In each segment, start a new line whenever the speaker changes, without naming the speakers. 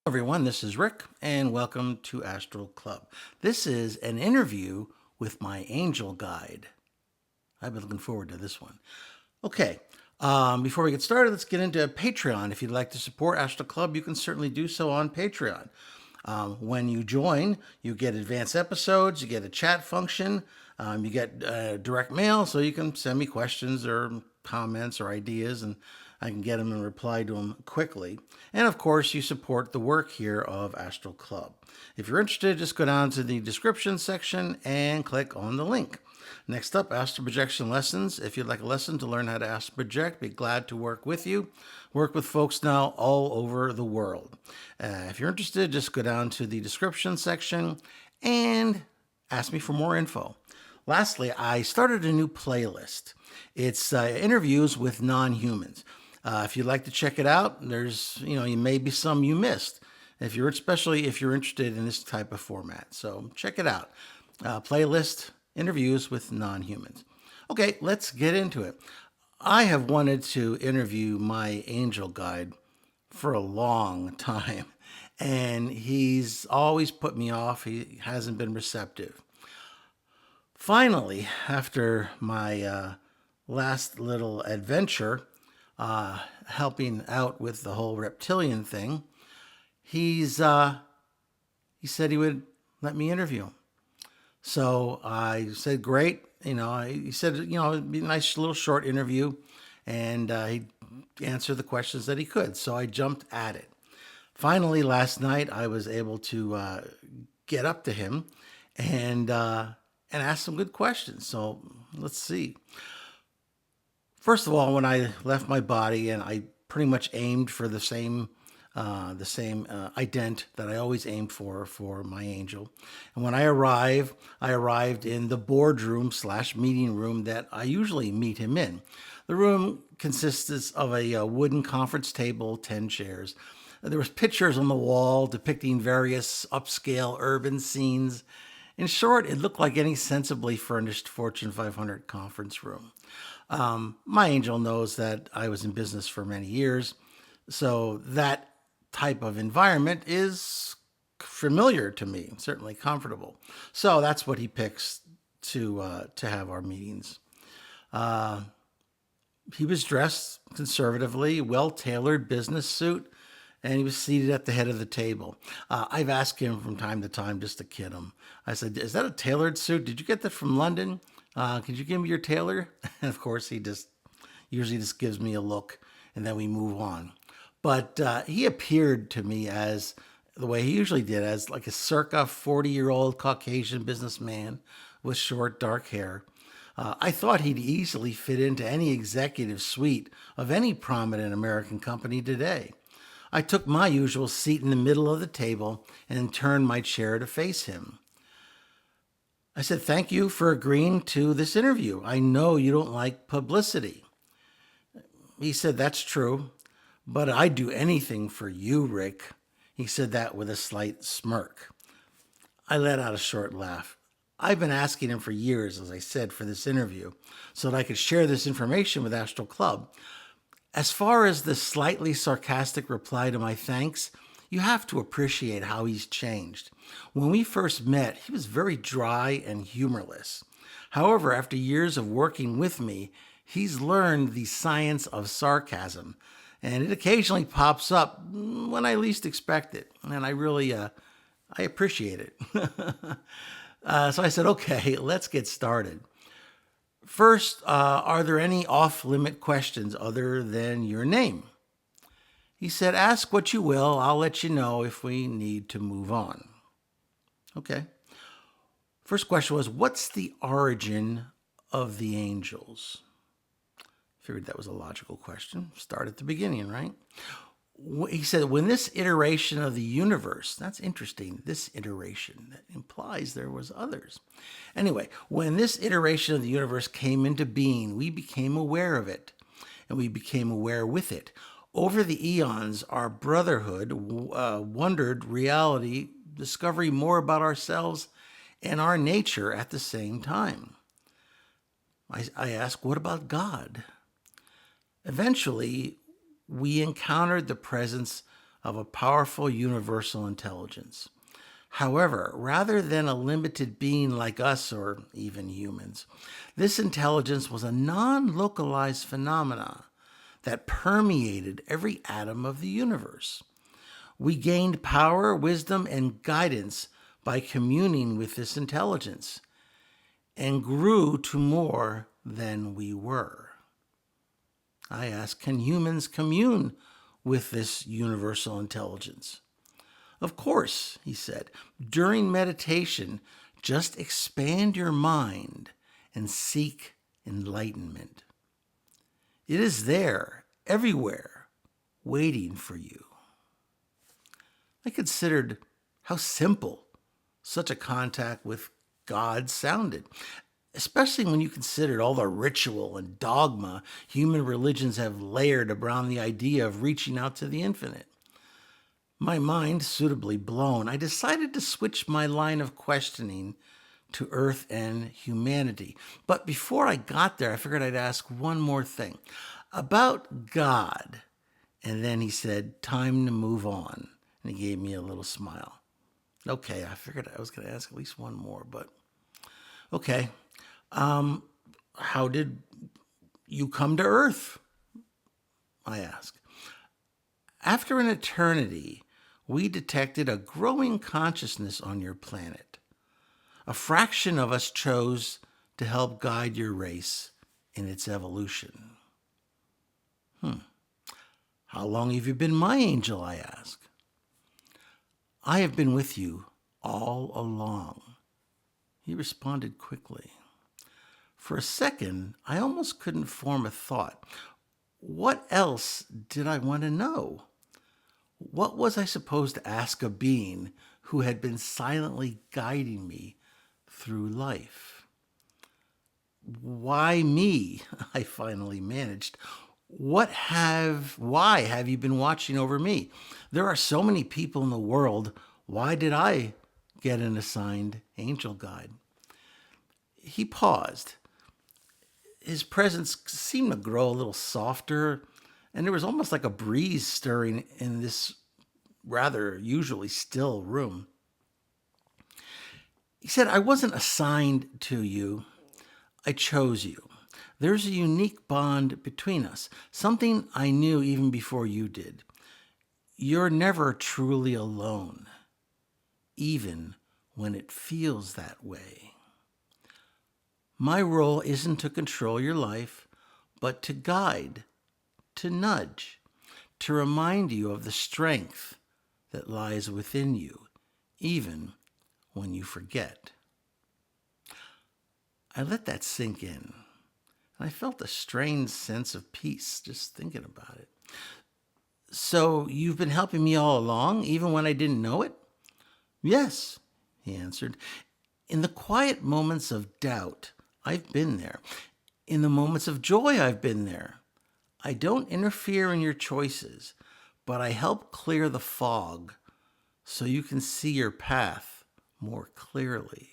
Everyone, this is Rick, and welcome to Astral Club. This is an interview with my angel guide. I've been looking forward to this one. Okay, before we get started, let's get into Patreon. If you'd like to support Astral Club, you can certainly do so on Patreon. When you join, you get advanced episodes, you get a chat function, you get direct mail, so you can send me questions or comments or ideas, and I can get them and reply to them quickly. And of course, you support the work here of Astral Club. If you're interested, just go down to the description section and click on the link. Next up, astral projection lessons. If you'd like a lesson to learn how to astral project, be glad to work with you. Work with folks now all over the world. If you're interested, just go down to the description section and ask me for more info. Lastly, I started a new playlist. It's interviews with non-humans. If you'd like to check it out, there's, you may be some you missed. Especially if you're interested in this type of format. So check it out. Playlist, interviews with non-humans. Okay, let's get into it. I have wanted to interview my angel guide for a long time, and he's always put me off. He hasn't been receptive. Finally, after my last little adventure, helping out with the whole reptilian thing, he said he would let me interview him. So I said, great. He said, it'd be a nice little short interview, and he'd answer the questions that he could. So I jumped at it. Finally, last night, I was able to get up to him and ask some good questions. So let's see. First of all, when I left my body, and I pretty much aimed for the same ident that I always aimed for my angel. And when I arrived in the boardroom / meeting room that I usually meet him in. The room consists of a wooden conference table, 10 chairs. There was pictures on the wall depicting various upscale urban scenes. In short, it looked like any sensibly furnished Fortune 500 conference room. My angel knows that I was in business for many years, so that type of environment is familiar to me, certainly comfortable. So that's what he picks to have our meetings. He was dressed conservatively, well-tailored business suit, and he was seated at the head of the table. I've asked him from time to time just to kid him. I said, "Is that a tailored suit? Did you get that from London? Could you give me your tailor?" And of course, he usually just gives me a look, and then we move on. But he appeared to me as, the way he usually did, as like a circa 40-year-old Caucasian businessman with short, dark hair. I thought he'd easily fit into any executive suite of any prominent American company today. I took my usual seat in the middle of the table and turned my chair to face him. I said, "Thank you for agreeing to this interview. I know you don't like publicity." He said, "That's true, but I'd do anything for you, Rick." He said that with a slight smirk. I let out a short laugh. I've been asking him for years, as I said, for this interview, so that I could share this information with Astral Club. As far as the slightly sarcastic reply to my thanks, you have to appreciate how he's changed. When we first met, he was very dry and humorless. However, after years of working with me, he's learned the science of sarcasm, and it occasionally pops up when I least expect it, and I appreciate it. So I said, okay, let's get started. First, are there any off-limit questions other than your name? He said, "Ask what you will. I'll let you know if we need to move on." Okay. First question was, what's the origin of the angels? Figured that was a logical question. Start at the beginning, right? He said, when this iteration of the universe, that's interesting, this iteration, that implies there was others. Anyway, when this iteration of the universe came into being, we became aware of it, and we became aware with it. Over the eons, our brotherhood wondered reality, discovering more about ourselves and our nature at the same time. I asked, what about God? Eventually, we encountered the presence of a powerful universal intelligence. However, rather than a limited being like us or even humans, this intelligence was a non-localized phenomena that permeated every atom of the universe. We gained power, wisdom, and guidance by communing with this intelligence and grew to more than we were. I ask, can humans commune with this universal intelligence? Of course, he said. During meditation, just expand your mind and seek enlightenment. It is there, everywhere, waiting for you. I considered how simple such a contact with God sounded, especially when you considered all the ritual and dogma human religions have layered around the idea of reaching out to the infinite. My mind suitably blown, I decided to switch my line of questioning to Earth and humanity. But before I got there, I figured I'd ask one more thing about God. And then he said, time to move on. And he gave me a little smile. Okay, I figured I was going to ask at least one more, but okay. How did you come to Earth? I asked. After an eternity, we detected a growing consciousness on your planet. A fraction of us chose to help guide your race in its evolution. How long have you been my angel? I asked. I have been with you all along. He responded quickly. For a second, I almost couldn't form a thought. What else did I want to know? What was I supposed to ask a being who had been silently guiding me through life? Why me? I finally managed. Why have you been watching over me? There are so many people in the world. Why did I get an assigned angel guide? He paused. His presence seemed to grow a little softer, and there was almost like a breeze stirring in this rather usually still room. He said, I wasn't assigned to you. I chose you. There's a unique bond between us, something I knew even before you did. You're never truly alone, even when it feels that way. My role isn't to control your life, but to guide, to nudge, to remind you of the strength that lies within you, even when you forget. I let that sink in. And I felt a strange sense of peace just thinking about it. So you've been helping me all along, even when I didn't know it? Yes, he answered. In the quiet moments of doubt, I've been there. In the moments of joy, I've been there. I don't interfere in your choices, but I help clear the fog so you can see your path more clearly.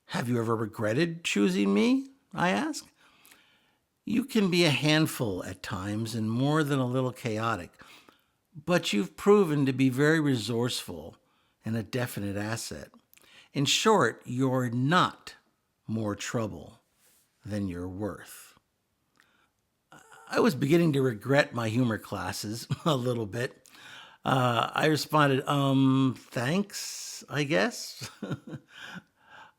Have you ever regretted choosing me? I asked. You can be a handful at times and more than a little chaotic, but you've proven to be very resourceful and a definite asset. In short, you're not more trouble than you're worth. I was beginning to regret my humor classes a little bit. I responded, thanks, I guess.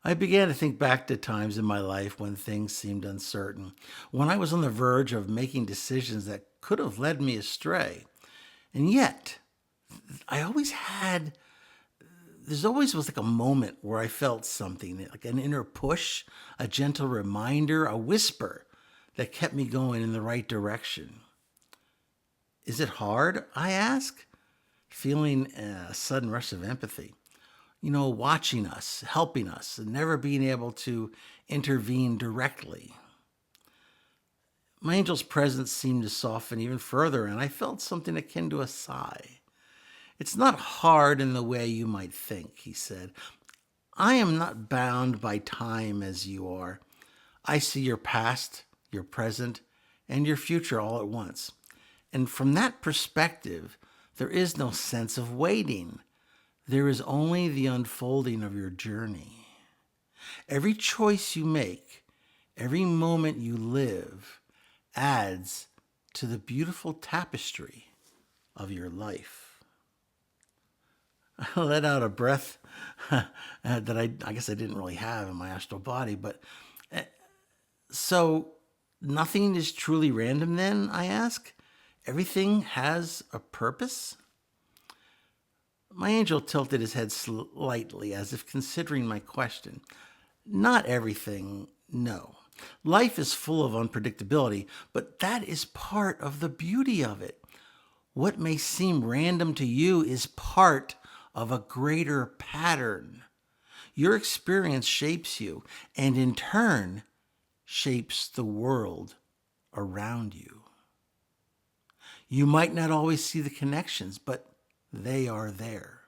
I began to think back to times in my life when things seemed uncertain, when I was on the verge of making decisions that could have led me astray. And yet, there's always was like a moment where I felt something, like an inner push, a gentle reminder, a whisper that kept me going in the right direction. Is it hard? I ask, feeling a sudden rush of empathy. Watching us, helping us, and never being able to intervene directly. My angel's presence seemed to soften even further, and I felt something akin to a sigh. It's not hard in the way you might think, he said. I am not bound by time as you are. I see your past, your present, and your future all at once. And from that perspective, there is no sense of waiting. There is only the unfolding of your journey. Every choice you make, every moment you live, adds to the beautiful tapestry of your life. I let out a breath that I guess I didn't really have in my astral body, but so nothing is truly random then, I ask? Everything has a purpose? My angel tilted his head slightly as if considering my question. Not everything, no. Life is full of unpredictability, but that is part of the beauty of it. What may seem random to you is part of a greater pattern. Your experience shapes you, and in turn, shapes the world around you. You might not always see the connections, but they are there.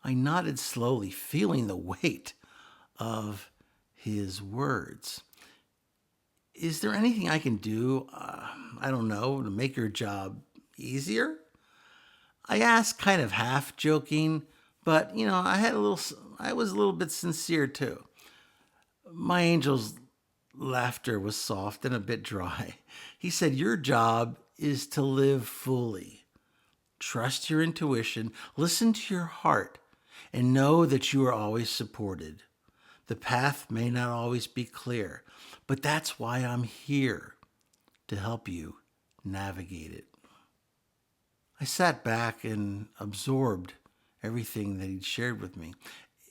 I nodded slowly, feeling the weight of his words. Is there anything I can do, I don't know, to make your job easier? I asked kind of half joking, but I was a little bit sincere too. My angel's laughter was soft and a bit dry. He said, your job is to live fully. Trust your intuition, listen to your heart, and know that you are always supported. The path may not always be clear, but that's why I'm here, to help you navigate it. I sat back and absorbed everything that he'd shared with me.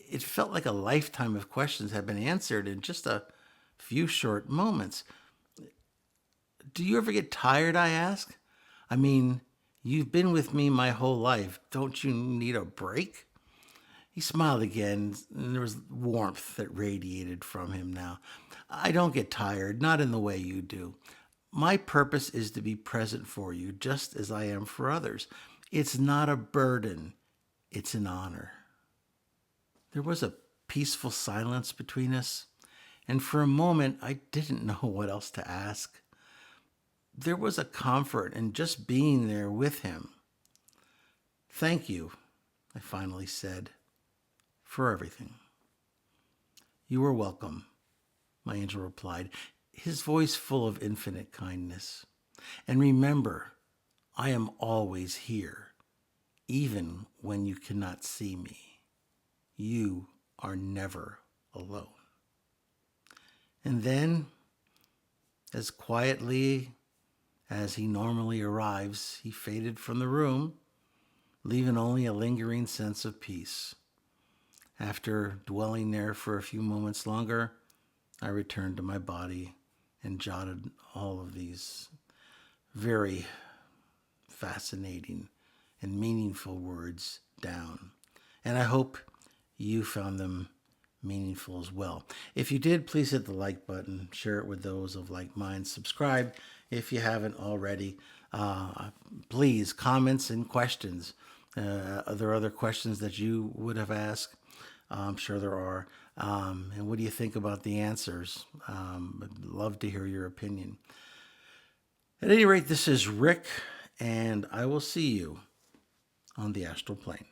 It felt like a lifetime of questions had been answered in just a few short moments. Do you ever get tired, I asked? I mean, you've been with me my whole life. Don't you need a break? He smiled again, and there was warmth that radiated from him now. I don't get tired, not in the way you do. My purpose is to be present for you, just as I am for others. It's not a burden, it's an honor. There was a peaceful silence between us, and for a moment I didn't know what else to ask. There was a comfort in just being there with him. Thank you, I finally said, for everything. You are welcome, my angel replied, his voice full of infinite kindness. And remember, I am always here, even when you cannot see me. You are never alone. And then, as quietly as he normally arrives, he faded from the room, leaving only a lingering sense of peace. After dwelling there for a few moments longer, I returned to my body and jotted all of these very fascinating and meaningful words down. And I hope you found them meaningful as well. If you did, please hit the like button, share it with those of like minds, subscribe if you haven't already. Please, comments and questions. Are there other questions that you would have asked? I'm sure there are. And what do you think about the answers? I'd love to hear your opinion. At any rate, this is Rick, and I will see you on the astral plane.